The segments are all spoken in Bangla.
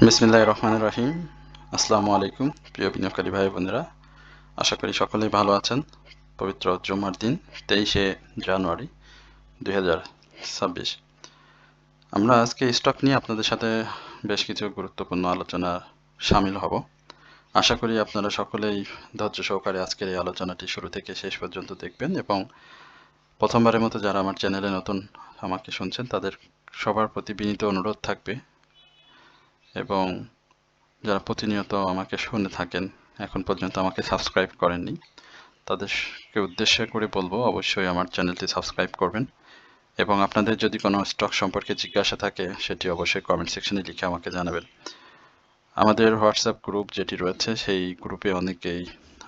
বিসমিল্লাহির রহমানির রহিম। আসসালামু আলাইকুম প্রিয় বিনিয়োগকারী ভাই বোনেরা, আশা করি সকলেই ভালো আছেন। পবিত্র জুম্মার দিন 23শে জানুয়ারি 2026। আমরা আজকে স্টক নিয়ে আপনাদের সাথে বেশ কিছু গুরুত্বপূর্ণ আলোচনা সামিল হব। আশা করি আপনারা সকলেই ধৈর্য সহকারে আজকের এই আলোচনাটি শুরু থেকে শেষ পর্যন্ত দেখবেন এবং প্রথমবারের মতো যারা আমার চ্যানেলে নতুন আমাকে শুনছেন তাদের সবার প্রতি বিনীত অনুরোধ থাকবে এবং যারা প্রতিনিয়ত আমাকে শুনে থাকেন এখন পর্যন্ত আমাকে সাবস্ক্রাইব করেননি তাদেরকে উদ্দেশ্য করে বলবো অবশ্যই আমার চ্যানেলটি সাবস্ক্রাইব করবেন এবং আপনাদের যদি কোনো স্টক সম্পর্কে জিজ্ঞাসা থাকে সেটি অবশ্যই কমেন্ট সেকশনে লিখে আমাকে জানাবেন। আমাদের হোয়াটসঅ্যাপ গ্রুপ যেটি রয়েছে সেই গ্রুপে অনেকেই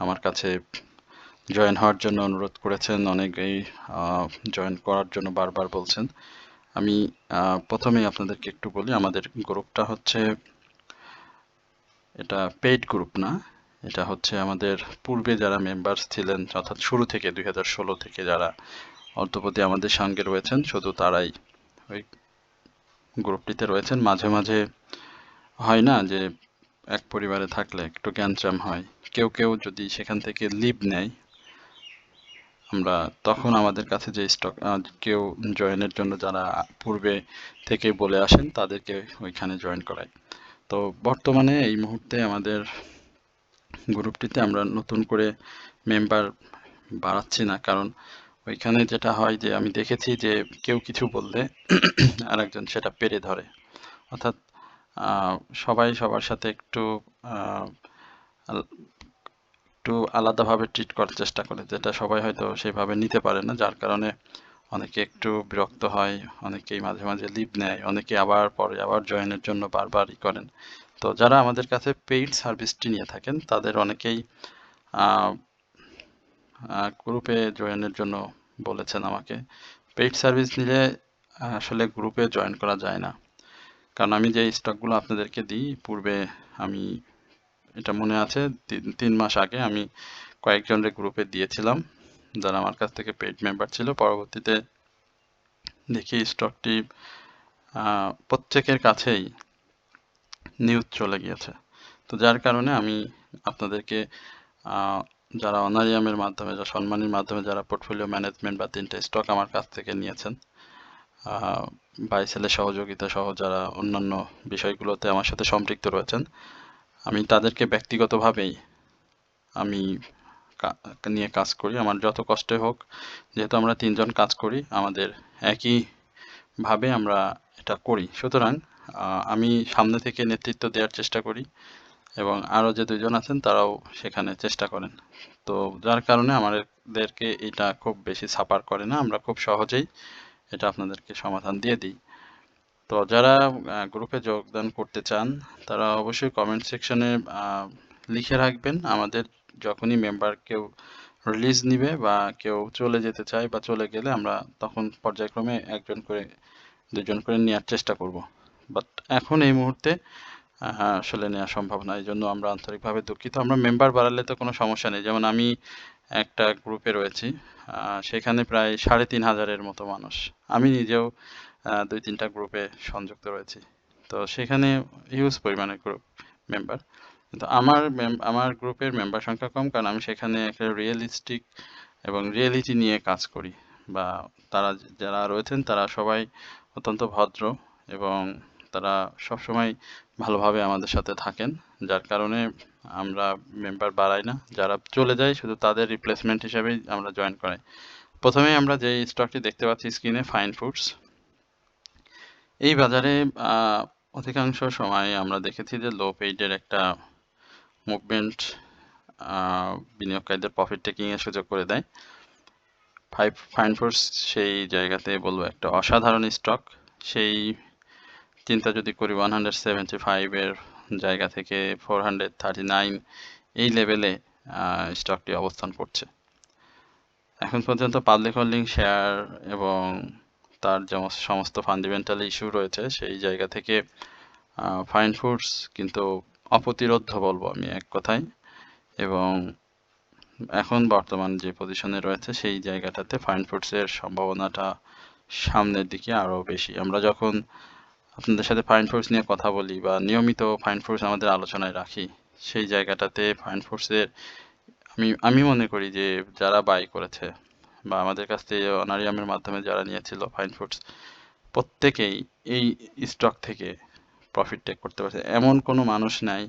আমার কাছে জয়েন হওয়ার জন্য অনুরোধ করেছেন, অনেকেই জয়েন করার জন্য বারবার বলছেন। আমি প্রথমেই আপনাদেরকে একটু বলি, আমাদের গ্রুপটা হচ্ছে এটা পেইড গ্রুপ না, এটা হচ্ছে আমাদের পূর্বে যারা মেম্বার্স ছিলেন অর্থাৎ শুরু থেকে 2016 থেকে যারা অল্পপ্রতি আমাদের সঙ্গে রয়েছেন শুধু তারাই ওই গ্রুপটিতে রয়েছেন। মাঝে মাঝে হয় না যে এক পরিবারে থাকলে একটু গ্যাঞ্জাম হয়, কেউ কেউ যদি সেখান থেকে লিভ নেয় আমরা তখন আমাদের কাছে যে স্টক কেউ জয়েনের জন্য যারা পূর্বে থেকে বলে আসেন তাদেরকে ওইখানে জয়েন করাই। তো বর্তমানে এই মুহূর্তে আমাদের গ্রুপটিতে আমরা নতুন করে মেম্বার বাড়াচ্ছি না, কারণ ওইখানে যেটা হয় যে আমি দেখেছি যে কেউ কিছু বললে আরেকজন সেটা পেরে ধরে, অর্থাৎ সবাই সবার সাথে একটু একটু আলাদাভাবে ট্রিট করার চেষ্টা করে, যেটা সবাই হয়তো সেভাবে নিতে পারে না, যার কারণে অনেকে একটু বিরক্ত হয়, অনেকেই মাঝে মাঝে লিভ নেয়, অনেকে আবার পরে আবার জয়েনের জন্য বারবারই করেন। তো যারা আমাদের কাছে পেইড সার্ভিসটি নিয়ে থাকেন তাদের অনেকেই গ্রুপে জয়েনের জন্য বলেছেন আমাকে। পেইড সার্ভিস নিলে আসলে গ্রুপে জয়েন করা যায় না, কারণ আমি যে স্টকগুলো আপনাদেরকে দিই পূর্বে আমি এটা মনে আছে 3 মাস আগে আমি কয়েকজনের গ্রুপে দিয়েছিলাম যারা আমার কাছ থেকে পেইড মেম্বার ছিল। পরবর্তীতে দেখি স্টকটি প্রত্যেকের কাছেই নিউজ চলে গিয়েছে। তো যার কারণে আমি আপনাদেরকে যারা অনারিয়ামের মাধ্যমে বা সম্মানীর মাধ্যমে যারা পোর্টফোলিও ম্যানেজমেন্ট বা 3টে স্টক আমার কাছ থেকে নিয়েছেন, বাই সেলের সহযোগিতা সহ যারা অন্যান্য বিষয়গুলোতে আমার সাথে সম্পৃক্ত রয়েছেন, আমি তাদেরকে ব্যক্তিগতভাবেই আমি নিয়ে কাজ করি। আমার যত কষ্টে হোক, যেহেতু আমরা 3জন কাজ করি, আমাদের একইভাবে আমরা এটা করি, সুতরাং আমি সামনে থেকে নেতৃত্ব দেওয়ার চেষ্টা করি এবং আরও যে 2জন আছেন তারাও সেখানে চেষ্টা করেন। তো যার কারণে আমাদেরকে এটা খুব বেশি সাফার করে না, আমরা খুব সহজেই এটা আপনাদেরকে সমাধান দিয়ে দিই। তো যারা গ্রুপে যোগদান করতে চান তারা অবশ্যই কমেন্ট সেকশনে লিখে রাখবেন। আমাদের যখনই মেম্বার কেউ রিলিজ নিবে বা কেউ চলে যেতে চায় বা চলে গেলে আমরা তখন পর্যায়ক্রমে 1জন করে 2জন করে নেওয়ার চেষ্টা করব, বাট এখন এই মুহূর্তে আসলে নেওয়া সম্ভব না, এই জন্য আমরা আন্তরিকভাবে দুঃখিত। আমরা মেম্বার বাড়ালে তো কোনো সমস্যা নেই, যেমন আমি একটা গ্রুপে রয়েছি, সেখানে প্রায় 3500-এর মতো মানুষ, আমি নিজেও 2-3টা গ্রুপে সংযুক্ত রয়েছি। তো সেখানে হিউজ পরিমাণের গ্রুপ মেম্বার, কিন্তু আমার গ্রুপের মেম্বার সংখ্যা কম, কারণ আমি সেখানে একটা রিয়েলিস্টিক এবং রিয়েলিটি নিয়ে কাজ করি, বা তারা যারা রয়েছেন তারা সবাই অত্যন্ত ভদ্র এবং তারা সবসময় ভালোভাবে আমাদের সাথে থাকেন, যার কারণে আমরা মেম্বার বাড়াই না। যারা চলে যায় শুধু তাদের রিপ্লেসমেন্ট হিসেবেই আমরা জয়েন করাই। প্রথমেই আমরা যে স্টকটি দেখতে পাচ্ছি স্ক্রিনে, ফাইন ফুডস, এই বাজারে অধিকাংশ সময় আমরা দেখেছি যে লো পেইডের একটা মুভমেন্ট বিনিয়োগকারীদের প্রফিট টেকিং এর সুযোগ করে দেয়। ফাইন ফুডস সেই জায়গাতে বলবো একটা অসাধারণ স্টক। সেই চিন্তা যদি করি 175 এর জায়গা থেকে 439 এই লেভেলে স্টকটি অবস্থান করছে। এখন পর্যন্ত পাবলিক হোল্ডিং শেয়ার এবং তার যে সমস্ত ফান্ডামেন্টাল ইস্যু রয়েছে সেই জায়গা থেকে ফাইন ফুডস কিন্তু অপ্রতিরোধ্য বলবো আমি এক কথায়, এবং এখন বর্তমান যে পজিশনে রয়েছে সেই জায়গাটাতে ফাইন ফুডসের সম্ভাবনাটা সামনের দিকে আরও বেশি। আমরা যখন আপনাদের সাথে ফাইন ফোর্স নিয়ে কথা বলি বা নিয়মিত ফাইন ফোর্স আমাদের আলোচনায় রাখি, সেই জায়গাটাতে ফাইন ফোর্সের আমি মনে করি যে যারা বাই করেছে বা আমাদের কাছ থেকে অনারিয়ামের মাধ্যমে যারা নিয়েছিল ফাইন ফোর্স, প্রত্যেকেই এই স্টক থেকে প্রফিট টেক করতে পারছে। এমন কোনো মানুষ নাই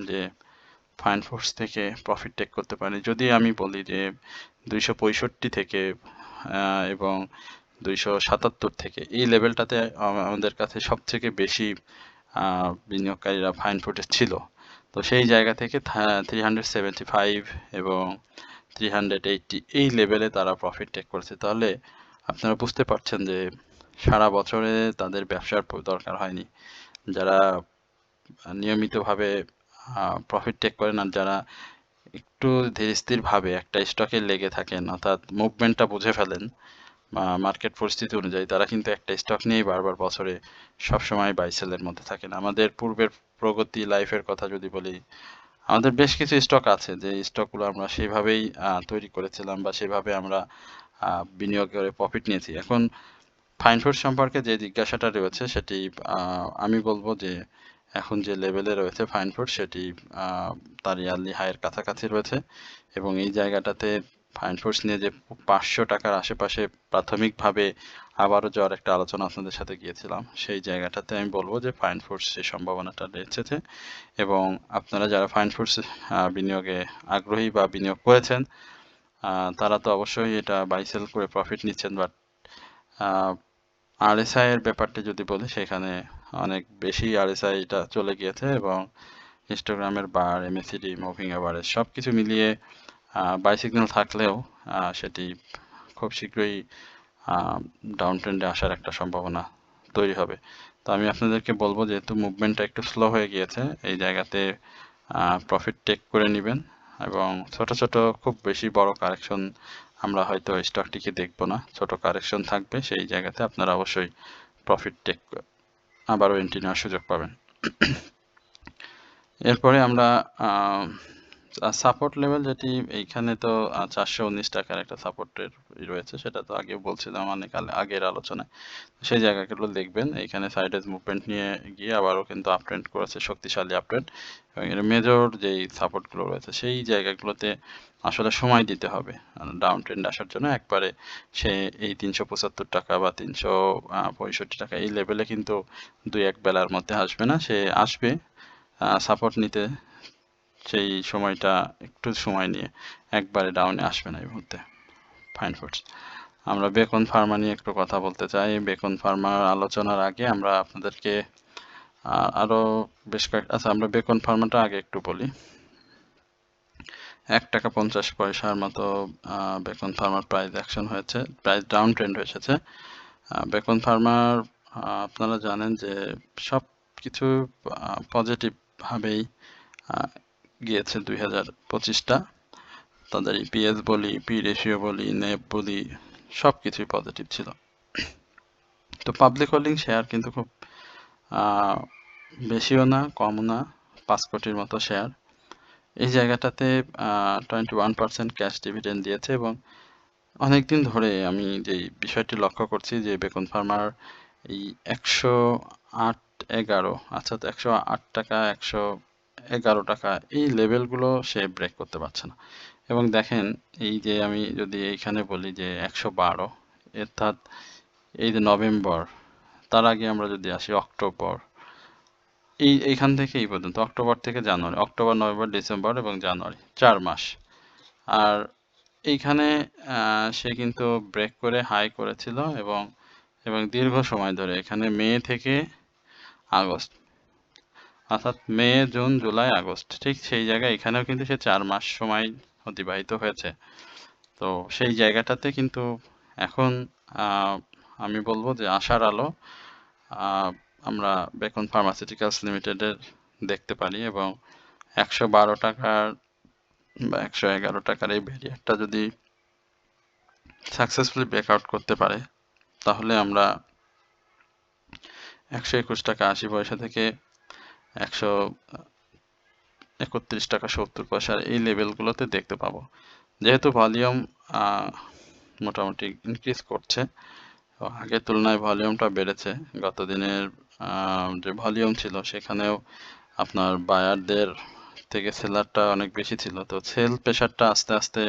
যে ফাইন ফোর্স থেকে প্রফিট টেক করতে পারে। যদি আমি বলি যে 265 থেকে এবং 277 থেকে এই লেভেলটাতে আমাদের কাছে সব থেকে বেশি বিনিয়োগকারীরা ফাইন ফোর্সে ছিল। তো সেই জায়গা থেকে 375 এবং 380 এই লেভেলে তারা প্রফিট টেক করেছে। তাহলে আপনারা বুঝতে পারছেন যে সারা বছরে তাদের ব্যবসার দরকার হয়নি। যারা নিয়মিতভাবে প্রফিট টেক করেন আর যারা একটু ধীরস্থিরভাবে একটা স্টকে লেগে থাকেন, অর্থাৎ মুভমেন্টটা বুঝে ফেলেন বা মার্কেট পরিস্থিতি অনুযায়ী, তারা কিন্তু একটা স্টক নিয়েই বারবার বছরে সবসময় বাই সেলের মধ্যে থাকেন। আমাদের পূর্বের প্রগতি লাইফের কথা যদি বলি, আমাদের বেশ কিছু স্টক আছে যে স্টকগুলো আমরা সেইভাবেই তৈরি করেছিলাম বা সেভাবে আমরা বিনিয়োগ করে প্রফিট নিয়েছি। এখন ফাইন ফোর্স সম্পর্কে যে জিজ্ঞাসাটা রয়েছে সেটি আমি বলবো যে এখন যে লেভেলে রয়েছে ফাইন ফোর্স সেটি তার ইয়ারলি হাইয়ের কাছাকাছি রয়েছে এবং এই জায়গাটাতে ফাইন ফোর্স নিয়ে যে 500 টাকার আশেপাশে প্রাথমিকভাবে আবারও যাওয়ার একটা আলোচনা আপনাদের সাথে গিয়েছিলাম, সেই জায়গাটাতে আমি বলবো যে ফাইন ফোর্স সেই সম্ভাবনাটা রয়েছে এবং আপনারা যারা ফাইন ফোর্স বিনিয়োগে আগ্রহী বা বিনিয়োগ করেছেন তারা তো অবশ্যই এটা বাই সেল করে প্রফিট নিচ্ছেন। বাট আরএসআই এর ব্যাপারটি যদি বলি, সেখানে অনেক বেশি আরএসআই এটা চলে গিয়েছে এবং হিস্টোগ্রামের বার, এমএসিডি, মুভিং এভারেজ সব কিছু মিলিয়ে বাই সিগন্যাল থাকলেও সেটি খুব শীঘ্রই ডাউন ট্রেন্ডে আসার একটা সম্ভাবনা তৈরি হবে। তো আমি আপনাদেরকে বলবো যেহেতু মুভমেন্টটা একটু স্লো হয়ে গিয়েছে, এই জায়গাতে প্রফিট টেক করে নেবেন এবং ছোট ছোট খুব বেশি বড় কারেকশন আমরা হয়তো স্টকটিকে দেখবো না, ছোট কারেকশন থাকবে, সেই জায়গাতে আপনারা অবশ্যই প্রফিট টেক আবারও এন্ট্রি নেওয়ার সুযোগ পাবেন। এরপরে আমরা সাপোর্ট লেভেল যেটি এইখানে তো 419 টাকার একটা সাপোর্টের রয়েছে, সেটা তো আগে বলছিলাম অনেক আগের আলোচনায়। সেই জায়গাগুলো দেখবেন, এইখানে সাইডেজ মুভমেন্ট নিয়ে গিয়ে আবারও কিন্তু আপট্রেন্ড করেছে, শক্তিশালী আপট্রেন্ড, এবং এর মেজর যেই সাপোর্টগুলো রয়েছে সেই জায়গাগুলোতে আসলে সময় দিতে হবে ডাউন ট্রেন্ড আসার জন্য। একবারে সে এই 375 টাকা বা 365 টাকা এই লেভেলে কিন্তু 2-1 বেলার মধ্যে আসবে না, সে আসবে সাপোর্ট নিতে, সেই সময়টা একটু সময় নিয়ে একবারে ডাউনে আসবে না এই মুহূর্তে ফাইন ফুডস। আমরা বেকন ফার্মা নিয়ে একটু কথা বলতে চাই। বেকন ফার্মার আলোচনার আগে আমরা আপনাদেরকে আরও বেশ আমরা বেকন ফার্মাটা আগে একটু বলি। 1 টাকা 50 পয়সার মতো বেকন ফার্মার প্রাইস অ্যাকশন হয়েছে, প্রাইস ডাউন ট্রেন্ড হয়েছে। বেকন ফার্মার আপনারা জানেন যে সব কিছু পজিটিভভাবেই গিয়েছে 2025টা। তাদের ইপিএস বলি, পি রেশিও বলি, নেপ বলি, সব কিছুই পজিটিভ ছিল। তো পাবলিক হোল্ডিং শেয়ার কিন্তু খুব বেশিও না কমও না, 5 কোটির মতো শেয়ার। এই জায়গাটাতে 21% ক্যাশ ডিভিডেন্ড দিয়েছে এবং অনেকদিন ধরে আমি যে বিষয়টি লক্ষ্য করছি যে বেকন ফার্মার এই 108-11 অর্থাৎ 108 টাকা 111 টাকা এই লেভেলগুলো সে ব্রেক করতে পারছে না। এবং দেখেন এই যে আমি যদি এইখানে বলি যে 112, অর্থাৎ এই যে নভেম্বর, তার আগে আমরা যদি আসি অক্টোবর, এইখান থেকে এই পর্যন্ত অক্টোবর থেকে জানুয়ারি, অক্টোবর, নভেম্বর, ডিসেম্বর এবং জানুয়ারি 4 মাস। আর এইখানে সে কিন্তু ব্রেক করে হাই করেছিল এবং দীর্ঘ সময় ধরে এখানে মে থেকে আগস্ট, অর্থাৎ মে, জুন, জুলাই, আগস্ট, ঠিক সেই জায়গায় এখানেও কিন্তু সে 4 মাস সময় অতিবাহিত হয়েছে। তো সেই জায়গাটাতে কিন্তু এখন আমি বলবো যে আশার আলো আমরা বেকন ফার্মাসিউটিক্যালস লিমিটেডের দেখতে পারি এবং 112 টাকার বা 111 টাকার এই ব্যারিয়ারটা যদি সাকসেসফুলি ব্রেকআউট করতে পারে, তাহলে আমরা 121 টাকা 80 পয়সা থেকে 131 টাকা 70 পয়সার এই লেভেলগুলোতে দেখতে পাবো। যেহেতু ভলিউম মোটামুটি ইনক্রিজ করছে, আগের তুলনায় ভলিউমটা বেড়েছে, গত দিনের যে ভলিউম ছিল সেখানেও আপনার বায়ারদের থেকে সেলারটা অনেক বেশি ছিল, তো সেল প্রেশারটা আস্তে আস্তে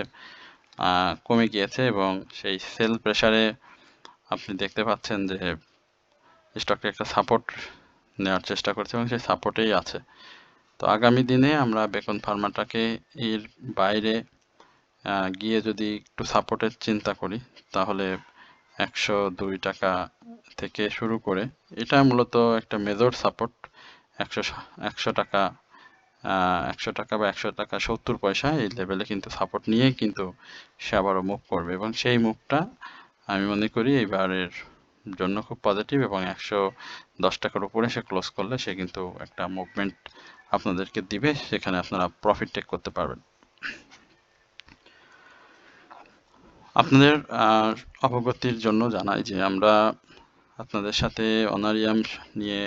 কমে গিয়েছে এবং সেই সেল প্রেশারে আপনি দেখতে পাচ্ছেন যে স্টকটা একটা সাপোর্ট নেওয়ার চেষ্টা করছে এবং সেই সাপোর্টেই আছে। তো আগামী দিনে আমরা বেকন ফার্মাটাকে এর বাইরে গিয়ে যদি একটু সাপোর্টের চিন্তা করি তাহলে 102 টাকা থেকে শুরু করে, এটা মূলত একটা মেজর সাপোর্ট। 100 টাকা 100 টাকা বা 100 টাকা 70 পয়সা এই লেভেলে কিন্তু সাপোর্ট নিয়ে কিন্তু সে আবারও মুভ করবে এবং সেই মুভটা আমি মনে করি এবারের জন্য খুব পজিটিভ এবং 110 টাকার উপরে সে ক্লোজ করলে সে কিন্তু একটা মুভমেন্ট আপনাদেরকে দিবে, সেখানে আপনারা প্রফিট টেক করতে পারবেন। আপনাদের অবগতির জন্য জানাই যে আমরা আপনাদের সাথে অনারিয়াম নিয়ে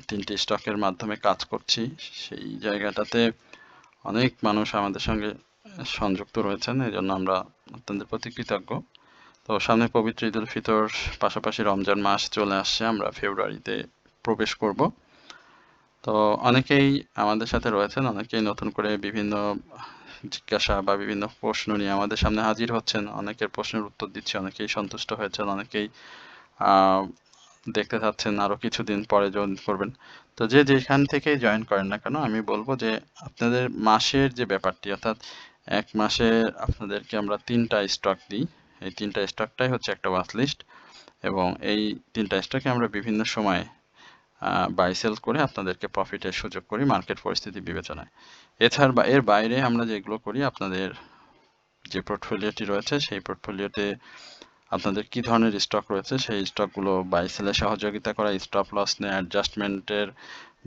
3টি স্টকের মাধ্যমে কাজ করছি। সেই জায়গাটাতে অনেক মানুষ আমাদের সঙ্গে সংযুক্ত রয়েছেন, এই জন্য আমরা আপনাদের প্রতি কৃতজ্ঞ। তো সামনে পবিত্র ঈদ উল ফিতর, পাশাপাশি রমজান মাস চলে আসছে, আমরা ফেব্রুয়ারিতে প্রবেশ করব। তো অনেকেই আমাদের সাথে রয়েছেন, অনেকেই নতুন করে বিভিন্ন জিজ্ঞাসা বা বিভিন্ন প্রশ্ন নিয়ে আমাদের সামনে হাজির হচ্ছেন, অনেকের প্রশ্নের উত্তর দিচ্ছি, অনেকেই সন্তুষ্ট হয়েছেন, অনেকেই দেখতে চাচ্ছেন আরও কিছুদিন পরে জয়েন করবেন। তো যে যেখান থেকে জয়েন করেন না কেন, আমি বলবো যে আপনাদের মাসের যে ব্যাপারটি, অর্থাৎ এক মাসে আপনাদেরকে আমরা 3টা স্টক দিই, এই 3টা স্টকটাই হচ্ছে একটা ওয়াচ লিস্ট এবং এই 3টা স্টকে আমরা বিভিন্ন সময়ে বাই সেল করে আপনাদেরকে প্রফিটের সুযোগ করি মার্কেট পরিস্থিতি বিবেচনায়। এছাড়া বা এর বাইরে আমরা যেগুলো করি, আপনাদের যে পোর্টফোলিওটি রয়েছে সেই পোর্টফোলিওতে আপনাদের কি ধরনের স্টক রয়েছে সেই স্টকগুলো বাই সেলে সহযোগিতা করা, স্টপ লস নিয়ে অ্যাডজাস্টমেন্টের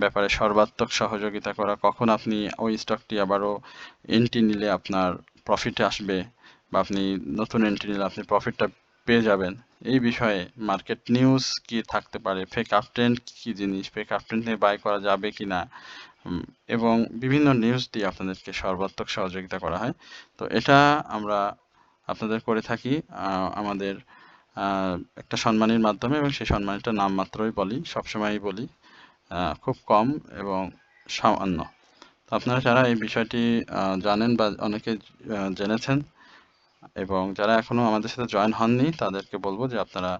ব্যাপারে সর্বাত্মক সহযোগিতা করা, কখন আপনি ওই স্টকটি আবারও এন্ট্রি নিলে আপনার প্রফিটে আসবে বা আপনি নতুন এন্ট্রি নিলে আপনি প্রফিটটা পেয়ে যাবেন, এই বিষয়ে মার্কেট নিউজ কি থাকতে পারে, ফেক আপট্রেন্ড কি জিনিস, ফেক আপট্রেন্ড নিয়ে বাই করা যাবে কি না, এবং বিভিন্ন নিউজ দিয়ে আপনাদেরকে সর্বাত্মক সহযোগিতা করা হয়। তো এটা আমরা আপনাদের করে থাকি আমাদের একটা সম্মানীর মাধ্যমে, এবং সেই সম্মানীটা নামমাত্রই বলি, সবসময়ই বলি, খুব কম এবং সামান্য। তো আপনারা যারা এই বিষয়টি জানেন বা অনেকে জেনেছেন এবং যারা এখনও আমাদের সাথে জয়েন হননি তাদেরকে বলবো যে আপনারা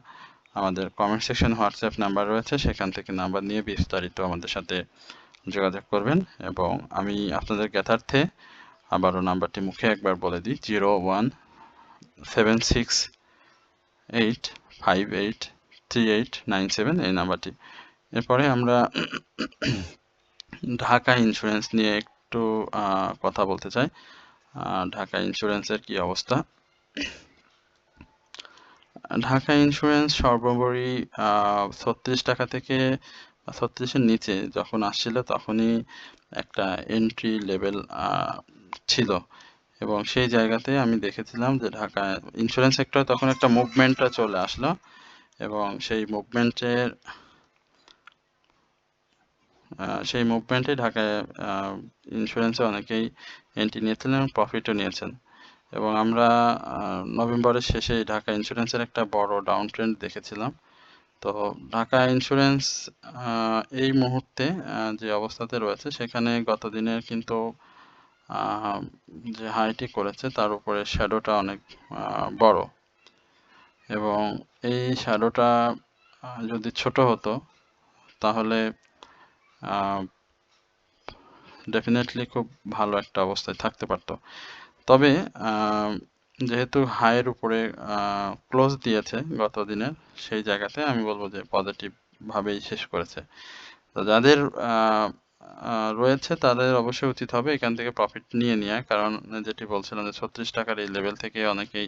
আমাদের কমেন্ট সেকশন হোয়াটসঅ্যাপ নাম্বার রয়েছে, সেখান থেকে নাম্বার নিয়ে বিস্তারিত আমাদের সাথে যোগাযোগ করবেন। এবং আমি আপনাদের জ্ঞাতার্থে আবারও নাম্বারটি মুখে একবার বলে দিই, 0176858389 এই নাম্বারটি। এরপরে আমরা ঢাকা ইন্স্যুরেন্স নিয়ে একটু কথা বলতে চাই। ঢাকা ইন্স্যুরেন্সের কি অবস্থা? ঢাকা ইন্স্যুরেন্স সর্বোপরি 36 টাকা থেকে 36-এর নিচে যখন আসছিল তখনই একটা এন্ট্রি লেভেল ছিল এবং সেই জায়গাতে আমি দেখেছিলাম যে ঢাকা ইন্স্যুরেন্স সেক্টরে তখন একটা মুভমেন্টটা চলে আসলো এবং সেই মুভমেন্টে ঢাকায় ইন্স্যুরেন্সে অনেকেই এন্ট্রি নিয়েছিলেন এবং প্রফিটও নিয়েছেন এবং আমরা নভেম্বরের শেষে ঢাকা ইন্স্যুরেন্সের একটা বড় ডাউন ট্রেন্ড দেখেছিলাম। তো ঢাকা ইন্স্যুরেন্স এই মুহূর্তে যে অবস্থাতে রয়েছে সেখানে গত দিনের কিন্তু যে হাইটি করেছে তার উপরে শ্যাডোটা অনেক বড় এবং এই শ্যাডোটা যদি ছোট হতো তাহলে ডেফিনেটলি খুব ভালো একটা অবস্থায় থাকতে পারতো। তবে যেহেতু হাইয়ের উপরে ক্লোজ দিয়েছে গত দিনের, সেই জায়গাতে আমি বলবো যে পজিটিভভাবেই শেষ করেছে। তো যাদের রয়েছে তাদের অবশ্যই উচিত হবে এখান থেকে প্রফিট নিয়ে নেওয়া, কারণ যেটি বলছিলাম যে 36 টাকার এই লেভেল থেকে অনেকেই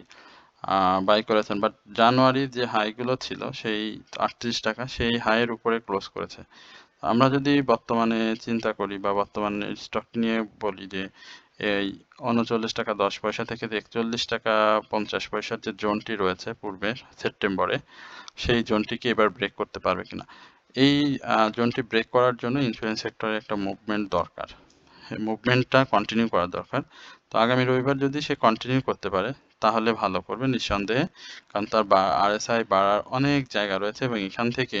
বাই করেছেন, বাট জানুয়ারির যে হাইগুলো ছিল সেই 38 টাকা, সেই হাইয়ের উপরে ক্লোজ করেছে। আমরা যদি বর্তমানে চিন্তা করি বা বর্তমানে স্টক নিয়ে বলি যে এই 39 টাকা 10 পয়সা থেকে 41 টাকা 50 পয়সার যে জোনটি রয়েছে পূর্বে সেপ্টেম্বরে, সেই জোনটিকে এবার ব্রেক করতে পারবে কিনা, এই জোনটি ব্রেক করার জন্য ইন্স্যুরেন্স সেক্টরে একটা মুভমেন্ট দরকার, মুভমেন্টটা কন্টিনিউ করা দরকার। তো আগামী রবিবার যদি সে কন্টিনিউ করতে পারে তাহলে ভালো করবে নিঃসন্দেহে, কারণ তার আরএসআই বাড়ার অনেক জায়গা রয়েছে এবং এখান থেকে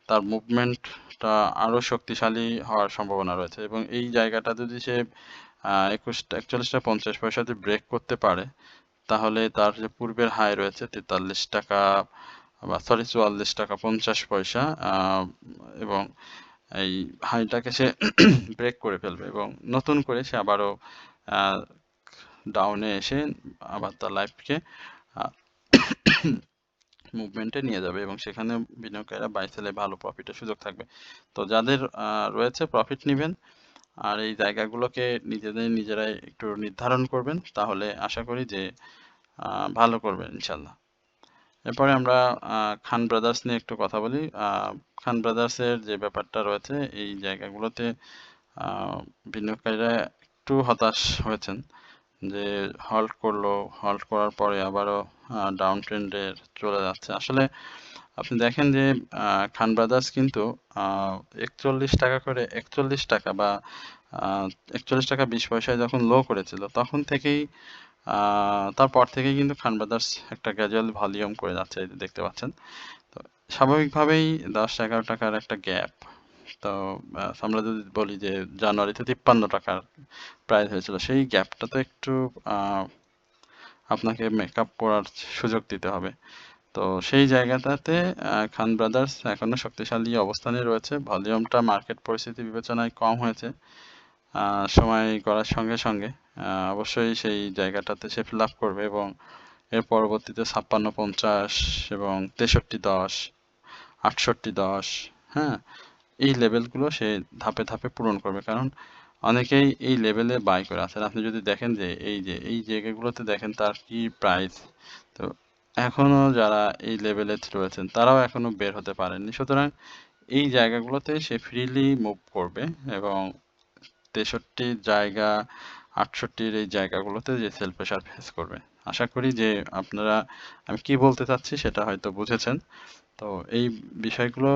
তার মুভমেন্টটা আরও শক্তিশালী হওয়ার সম্ভাবনা রয়েছে, এবং এই জায়গাটা যদি সে 41.50 ব্রেক করতে পারে, তাহলে তার যে পূর্বের হাই রয়েছে 43 টাকা বা 44 টাকা 50 পয়সা, এবং এই হাইটাকে সে ব্রেক করে ফেলবে এবং নতুন করে সে আবারও ডাউনে এসে আবার তার লাইফকে মুভমেন্টে নিয়ে যাবে, এবং সেখানে বিনিয়োগকারীরা বাই সেলে ভালো প্রফিটের সুযোগ থাকবে। তো যাদের রয়েছে প্রফিট নেবেন, আর এই জায়গাগুলোকে নিজেরাই একটু নির্ধারণ করবেন, তাহলে আশা করি যে ভালো করবেন ইনশাল্লাহ। এরপরে আমরা খান ব্রাদার্স নিয়ে একটু কথা বলি। খান ব্রাদার্সের যে ব্যাপারটা রয়েছে, এই জায়গাগুলোতে বিনিয়োগকারীরা একটু হতাশ হয়েছেন যে হল্ট করার পরে আবারও ডাউন ট্রেন্ডে চলে যাচ্ছে। আসলে আপনি দেখেন যে খান ব্রাদার্স কিন্তু 41 টাকা করে 41 টাকা বা 41 টাকা 20 পয়সায় যখন লো করেছিল, তখন থেকেই তারপর থেকেই কিন্তু খান ব্রাদার্স একটা গ্র্যাজুয়াল ভলিউম করে যাচ্ছে, এই যে দেখতে পাচ্ছেন। তো স্বাভাবিকভাবেই 10-11 টাকার একটা গ্যাপ। তো আমরা যদি বলি যে জানুয়ারিতে 53 টাকার প্রাইস হয়েছিল, সেই গ্যাপটা তো একটু আপনাকে মেকআপ করার সুযোগ দিতে হবে। তো সেই জায়গাটাতে খান ব্রাদার্স এখনো শক্তিশালী অবস্থানে রয়েছে। ভলিউমটা মার্কেট পরিস্থিতি বিবেচনায় কম হয়েছে। সময় করার সঙ্গে সঙ্গে অবশ্যই সেই জায়গাটাতে সে ফিল আপ করবে, এবং এর পরবর্তীতে 56-50 এবং 63-10, 68-10, হ্যাঁ, এই লেভেলগুলো সে ধাপে ধাপে পূরণ করবে, কারণ অনেকেই এই লেভেলে বাই করে আছেন। আপনি যদি দেখেন যে এই জায়গাগুলোতে দেখেন তার কি প্রাইস, তো এখনো যারা এই লেভেলে রয়েছেন তারাও এখনো বের হতে পারেননি। সুতরাং এই জায়গাগুলোতে সে ফ্রিলি মুভ করবে, এবং 63 জায়গা 68-র এই জায়গাগুলোতে যে সেল প্রেসার ফেস করবে। আশা করি যে আপনারা আমি কি বলতে চাচ্ছি সেটা হয়তো বুঝেছেন। তো এই বিষয়গুলো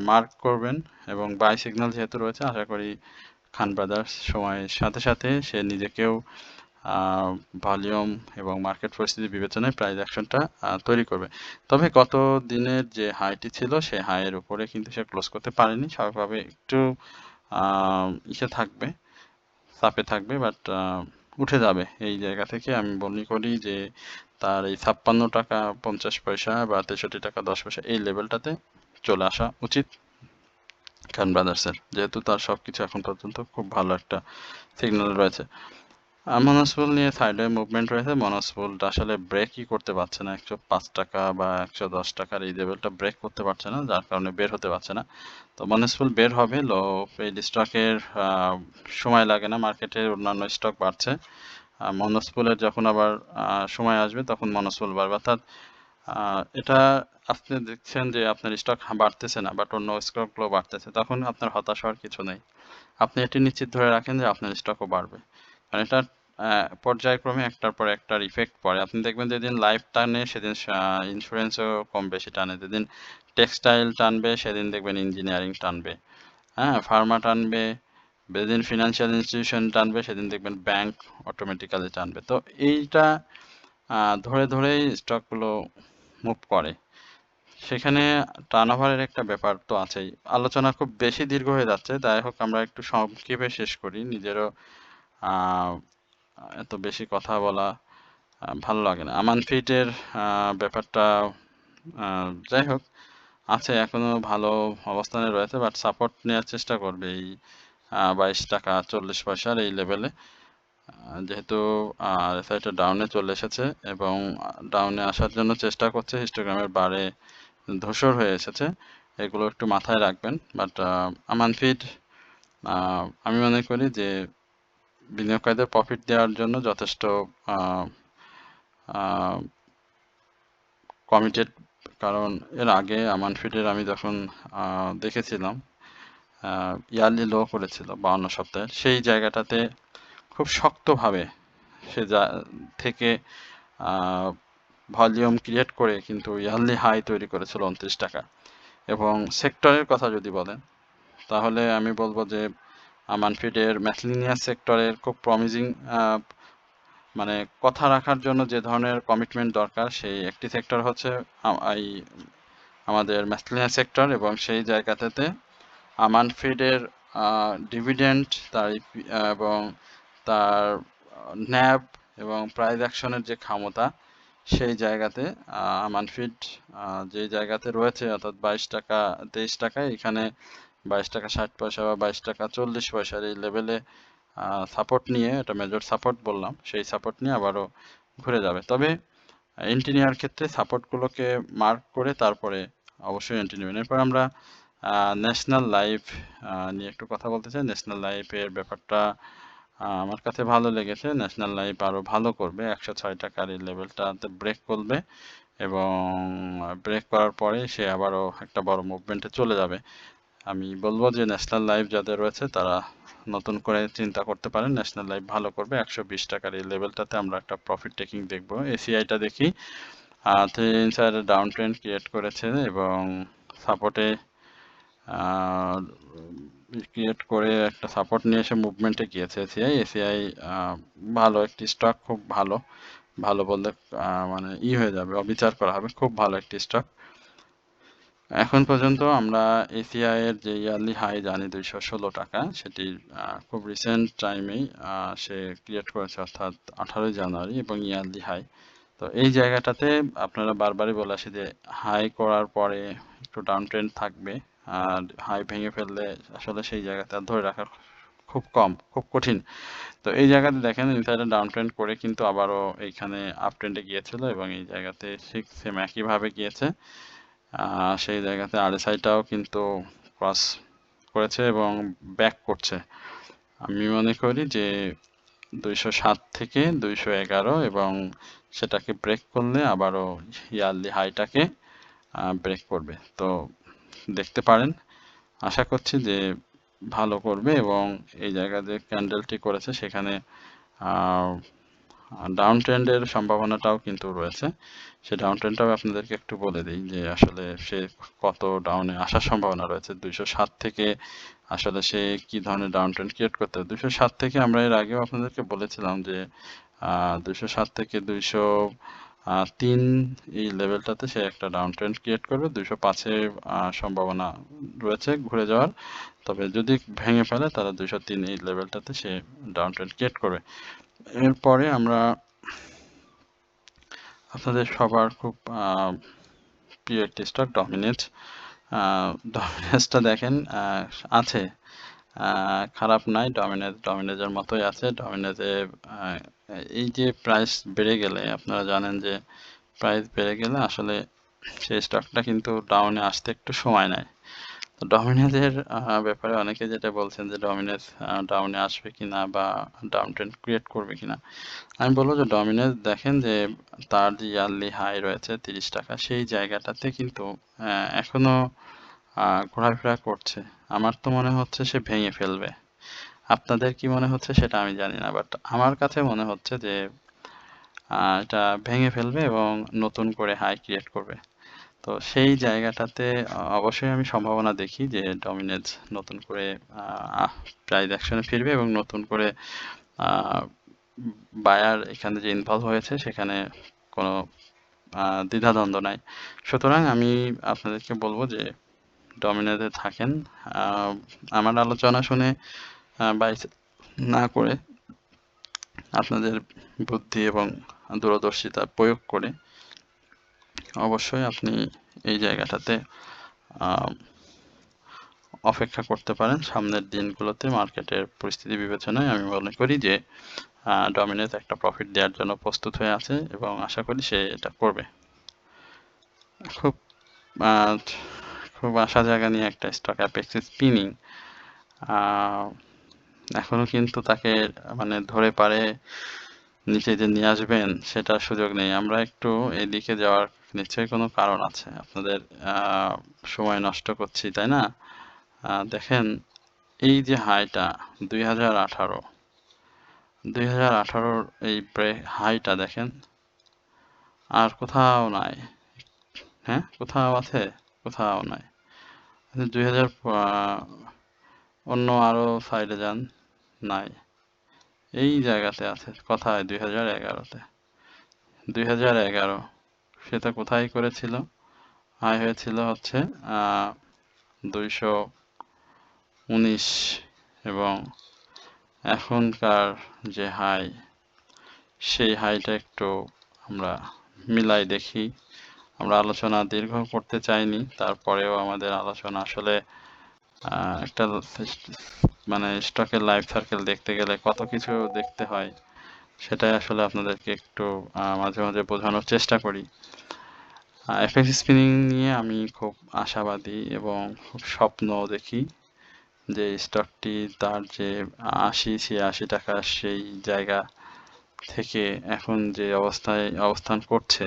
মার্ক করবেন, এবং বাই সিগন্যাল যেহেতু রয়েছে, আশা করি খান ব্রাদার্স সময়ের সাথে সাথে সে নিজেকেও ভলিউম এবং মার্কেট পরিস্থিতি বিবেচনায় প্রাইস অ্যাকশনটা তৈরি করবে। তবে গত দিনের যে হাইটি ছিল, সে হাইয়ের উপরে কিন্তু সে ক্লোজ করতে পারেনি, স্বাভাবিকভাবে একটু ইসে থাকবে, চাপে থাকবে, বাট উঠে যাবে এই জায়গা থেকে। আমি মনে করি যে তার এই 56 টাকা 50 পয়সা বা 63 টাকা 10 পয়সা এই লেভেলটাতে চলে আসা উচিত খান ব্রাদার্সের, যেহেতু তার সবকিছু এখন পর্যন্ত খুব ভালো একটা সিগন্যাল রয়েছে। মনসফুল নিয়ে সাইডে মুভমেন্ট রয়েছে। মনসফুলটা আসলে ব্রেকই করতে পারছে না, 105 টাকা বা 110 টাকার এই লেভেলটা ব্রেক করতে পারছে না, যার কারণে বের হতে পারছে না। তো মনসফুল বের হবে। লো পেইড স্টকের সময় লাগে না, মার্কেটের অন্যান্য স্টক বাড়ছে, মনসফুলের যখন আবার সময় আসবে তখন মনসফুল বাড়বে। অর্থাৎ এটা আপনি দেখছেন যে আপনার স্টক বাড়তেছে না, বাট অন্য স্টকগুলো বাড়তেছে, তখন আপনার হতাশ হওয়ার কিছু নেই। আপনি এটি নিশ্চিত ধরে রাখেন যে আপনার স্টকও বাড়বে, কারণ এটা পর্যায়ক্রমে একটার পর একটার ইফেক্ট পড়ে। আপনি দেখবেন যেদিন লাইফ টানে সেদিন ইন্স্যুরেন্সও কম বেশি টানে, যেদিন টেক্সটাইল টানবে সেদিন দেখবেন ইঞ্জিনিয়ারিং টানবে, হ্যাঁ, ফার্মা টানবে, যেদিন ফিনান্সিয়াল ইনস্টিটিউশন টানবে সেদিন দেখবেন ব্যাংক অটোমেটিক্যালি টানবে। তো এইটা ধরে ধরেই স্টকগুলো মুভ করে। সেখানে টার্নওভারের একটা ব্যাপার তো আছেই। আলোচনা খুব বেশি দীর্ঘ হয়ে যাচ্ছে, যাই হোক আমরা একটু সংক্ষেপে শেষ করি। নিজেরও এত বেশি কথা বলা ভালো লাগে না। আমানফিটের ব্যাপারটা যাই হোক আছে, এখনো ভালো অবস্থানে রয়েছে, বাট সাপোর্ট নেওয়ার চেষ্টা করবে এই 22 টাকা 40 পয়সার এই লেভেলে, যেহেতু রেসাইটটা ডাউনে চলে এসেছে এবং ডাউনে আসার জন্য চেষ্টা করছে, হিস্টোগ্রামের বারে ধূসর হয়ে এসেছে, এগুলো একটু মাথায় রাখবেন। বাট আমানফিট আমি মনে করি যে বিনিয়োগকারীদের প্রফিট দেওয়ার জন্য যথেষ্ট কমিটেড, কারণ এর আগে আমানফিটের আমি যখন দেখেছিলাম ইয়ারলি লো করেছিল 52 সপ্তাহে, সেই জায়গাটাতে খুব শক্তভাবে সে থেকে ভলিউম ক্রিয়েট করে কিন্তু ইয়ারলি হাই তৈরি করেছিল 29 টাকা। এবং সেক্টরের কথা যদি বলেন, তাহলে আমি বলবো যে আমানফিটের ম্যাসলিনিয়াস সেক্টরের খুব প্রমিজিং, মানে কথা রাখার জন্য যে ধরনের কমিটমেন্ট দরকার, সেই একটি সেক্টর হচ্ছে এই আমাদের ম্যাসকুলিনাস সেক্টর, এবং সেই জায়গাটাতে আমান ফিডের ডিভিডেন্ড তার এবং তার ন্যাব এবং প্রাইস অ্যাকশনের যে ক্ষমতা, সেই জায়গাতে আমান ফিড যে জায়গাতে রয়েছে, অর্থাৎ 22 টাকা 23 টাকায়, এখানে 22 টাকা 60 পয়সা বা 22 টাকা 40 পয়সার এই লেভেলে সাপোর্ট নিয়ে, এটা মেজর সাপোর্ট বললাম, সেই সাপোর্ট নিয়ে আবারও ঘুরে যাবে। তবে এন্ট্রি নেওয়ার ক্ষেত্রে সাপোর্টগুলোকে মার্ক করে তারপরে অবশ্যই এন্ট্রি নেবেন। এরপর আমরা ন্যাশনাল লাইফ নিয়ে একটু কথা বলতে চাই। ন্যাশনাল লাইফের ব্যাপারটা আমার কাছে ভালো লেগেছে। ন্যাশনাল লাইফ আরও ভালো করবে, 106 টাকার এই লেভেলটাতে ব্রেক করবে, এবং ব্রেক করার পরে সে আবারও একটা বড় মুভমেন্টে চলে যাবে। আমি বলবো যে ন্যাশনাল লাইফ যাদের রয়েছে তারা নতুন করে চিন্তা করতে পারেন, ন্যাশনাল লাইফ ভালো করবে। 120 টাকার এই লেভেলটাতে আমরা একটা প্রফিট টেকিং দেখবো। এসিআইটা দেখি, 3 ইঞ্চের ডাউন ট্রেন্ড ক্রিয়েট করেছে এবং সাপোর্টে ক্রিয়েট করে একটা সাপোর্ট নিয়ে এসে মুভমেন্টে গিয়েছে এসিআই। এসিআই ভালো একটি স্টক, খুব ভালো, ভালো বললে মানে হয়ে যাবে, অবিচার করা হবে, খুব ভালো একটি স্টক। এখন পর্যন্ত আমরা এসিআই এর যে ইয়ারলি হাই জানি 216 টাকা, সেটি খুব রিসেন্ট টাইমেই সে ক্রিয়েট করেছে, অর্থাৎ 18ই জানুয়ারি, এবং ইয়ারলি হাই। তো এই জায়গাটাতে আপনারা বারবারই বলে আসি যে হাই করার পরে একটু ডাউন ট্রেন্ড থাকবে, আর হাই ভেঙে ফেললে আসলে সেই জায়গাতে আর ধরে রাখা খুব কঠিন। তো এই জায়গাতে দেখেন ইনসাইডে ডাউন ট্রেন্ড করে কিন্তু আবারও এইখানে আপ ট্রেন্ডে গিয়েছিল, এবং এই জায়গাতে ঠিক সেম একইভাবে গিয়েছে। সেই জায়গাতে আরএসআইটাও কিন্তু ক্রস করেছে এবং ব্যাক করছে। আমি মনে করি যে 207 থেকে 211, এবং সেটাকে ব্রেক করলে আবারও ইয়ারলি হাইটাকে ব্রেক করবে। তো দেখতে পারেন, আশা করছি যে ভালো করবে, এবং এই জায়গায় যে ক্যান্ডেলটি করেছে সেখানে ডাউন ট্রেন্ডের সম্ভাবনাটাও কিন্তু রয়েছে। সে ডাউন ট্রেন্ডটাও আপনাদেরকে একটু বলে দিই যে আসলে সে কত ডাউনে আসার সম্ভাবনা রয়েছে। 207 থেকে আসলে সে কি ধরনের ডাউন ট্রেন্ড ক্রিয়েট করতে হবে। 207 থেকে আমরা এর আগেও আপনাদেরকে বলেছিলাম যে 207 থেকে 203 এই লেভেলটাতে সে একটা ডাউন ট্রেন্ড ক্রিয়েট করবে। 205-এর সম্ভাবনা রয়েছে ঘুরে যাওয়ার, তবে যদি ভেঙে ফেলে তাহলে 203 এই লেভেলটাতে সে ডাউন ট্রেন্ড ক্রিয়েট করবে। এরপরে আমরা আপনাদের সবার খুব প্রিয় একটি স্টক ডমিনেট। ডমিনেসটা দেখেন আছে, খারাপ নাই, ডমিনেজের মতোই আছে। ডমিনেজে এই যে প্রাইস বেড়ে গেলে, আপনারা জানেন যে প্রাইস বেড়ে গেলে আসলে সেই স্টকটা কিন্তু ডাউনে আসতে একটু সময় নেয়। তো ডমিনেজের ব্যাপারে অনেকে যেটা বলছেন যে ডমিনেজ ডাউনে আসবে কিনা বা ডাউন ট্রেন্ড ক্রিয়েট করবে কিনা, আমি বলবো যে ডমিনেজ দেখেন যে তার যে ইয়ারলি হাই রয়েছে 30 টাকা, সেই জায়গাটাতে কিন্তু এখনো ঘোরাফেরা করছে। আমার তো মনে হচ্ছে সে ভেঙে ফেলবে। আপনাদের কি মনে হচ্ছে সেটা আমি জানি না, বাট আমার কাছে মনে হচ্ছে যে এটা ভেঙে ফেলবে এবং নতুন করে হাই ক্রিয়েট করবে। তো সেই জায়গাটাতে অবশ্যই আমি সম্ভাবনা দেখি যে ডমিনেজ নতুন করে প্রাইস অ্যাকশনে ফিরবে, এবং নতুন করে বায়ার এখানে যে ইনভলভ হয়েছে সেখানে কোনো দ্বিধাদ্বন্দ্ব নাই। সুতরাং আমি আপনাদেরকে বলবো যে ডমিনেজে থাকেন। আমার আলোচনা শুনে বাই না করে আপনাদের বুদ্ধি এবং দূরদর্শিতা প্রয়োগ করে অবশ্যই আপনি এই জায়গাটাতে অপেক্ষা করতে পারেন। সামনের দিনগুলোতে মার্কেটের পরিস্থিতি বিবেচনায় আমি মনে করি যে ডমিনেজ একটা প্রফিট দেওয়ার জন্য প্রস্তুত হয়ে আছে, এবং আশা করি সে এটা করবে। খুব খুব আশা জায়গা নিয়ে একটা স্টক অ্যাপেক্স স্পিনিং, এখনো কিন্তু তাকে মানে ধরে পারে নিচে যে নিয়ে আসবেন সেটার সুযোগ নেই। আমরা একটু এদিকে যাওয়ার নিশ্চয়ই কোনো কারণ আছে, আপনাদের সময় নষ্ট করছি তাই না? দেখেন এই যে হাইটা 2018 এই হাইটা দেখেন, আর কোথাও নাই। হ্যাঁ, কোথাও আছে? কোথাও নাই। 2000 অন্য আরো সাইডে যান, নাই। এই জায়গাতে আছে। কোথায়? 2011-তে। 2011 সেটা কোথায় করেছিল? হাই হয়েছিল হচ্ছে 219 এবং এখনকার যে হাই সেই হাইটা একটু আমরা মিলাই দেখি। আমরা আলোচনা দীর্ঘ করতে চাইনি, তারপরেও আমাদের আলোচনা আসলে একটা মানে স্টকের লাইফ সার্কেল দেখতে গেলে কত কিছু দেখতে হয়, সেটাই আসলে আপনাদেরকে একটু মাঝে মাঝে বোঝানোর চেষ্টা করি। এফএক্স স্পিনিং নিয়ে আমি খুব আশাবাদী এবং খুব স্বপ্ন দেখি যে স্টকটি তার যে ৮০ টাকা সেই জায়গা থেকে এখন যে অবস্থায় অবস্থান করছে,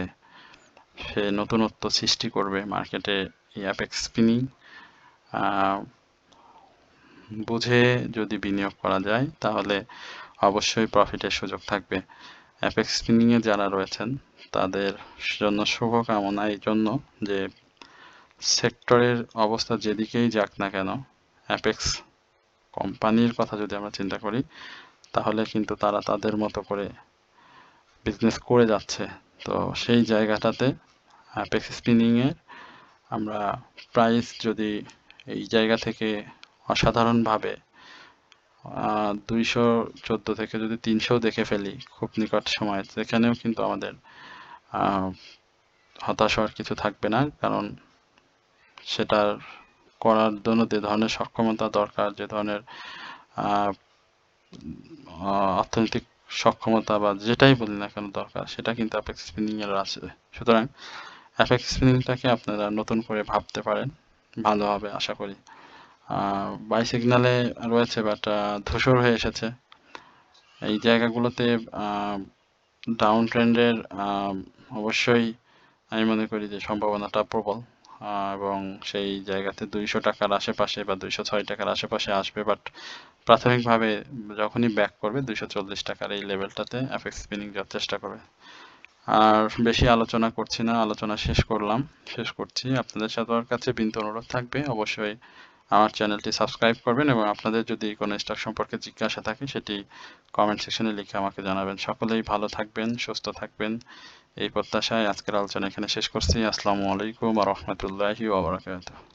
সে নতুনত্ব সৃষ্টি করবে মার্কেটে। এই অ্যাপেক্স স্পিনিং বুঝে যদি বিনিয়োগ করা যায় তাহলে অবশ্যই প্রফিটের সুযোগ থাকবে। অ্যাপেক্স স্পিনিংয়ে যারা রয়েছেন তাদের জন্য শুভকামনা এই জন্য যে সেক্টরের অবস্থা যেদিকেই যাক না কেন, অ্যাপেক্স কোম্পানির কথা যদি আমরা চিন্তা করি তাহলে কিন্তু তারা তাদের মতো করে বিজনেস করে যাচ্ছে। তো সেই জায়গাটাতে অ্যাপেক্স স্পিনিংয়ে আমরা প্রাইস যদি এই জায়গা থেকে অসাধারণভাবে 214 থেকে যদি 300 দেখে ফেলি খুব নিকট সময়ে, সেখানেও কিন্তু আমাদের হতাশ হওয়ার কিছু থাকবে না, কারণ সেটার করার জন্য যে ধরনের সক্ষমতা দরকার, যে ধরনের অর্থনৈতিক সক্ষমতা বা যেটাই বলি না কেন দরকার, সেটা কিন্তু অ্যাপেক্স স্পিনিং এর আছে। সুতরাং অ্যাপেক্স স্পিনিংটাকে আপনারা নতুন করে ভাবতে পারেন, ভালো হবে আশা করি। বাই সিগনালে রয়েছে বাট ধূসর হয়ে এসেছে এই জায়গাগুলোতে। ডাউন ট্রেন্ডের অবশ্যই আমি মনে করি যে সম্ভাবনাটা প্রবল, এবং সেই জায়গাতে 200 টাকার আশেপাশে বা 206 টাকার আশেপাশে আসবে, বাট প্রাথমিকভাবে যখনই ব্যাক করবে 240 টাকার এই লেভেলটাতে অ্যাপেক্স স্পিনিং যাওয়ার চেষ্টা করবে। আর বেশি আলোচনা করছি না, আলোচনা শেষ করছি। আপনাদের সবার কাছে বিনীত অনুরোধ থাকবে অবশ্যই আমার চ্যানেলটি সাবস্ক্রাইব করবেন এবং আপনাদের যদি কোনো স্টক সম্পর্কে জিজ্ঞাসা থাকে সেটি কমেন্ট সেকশনে লিখে আমাকে জানাবেন। সকলেই ভালো থাকবেন, সুস্থ থাকবেন, এই প্রত্যাশায় আজকের আলোচনা এখানে শেষ করছি। আসসালামু আলাইকুম ওয়া রাহমাতুল্লাহি ওয়া বারাকাতুহু।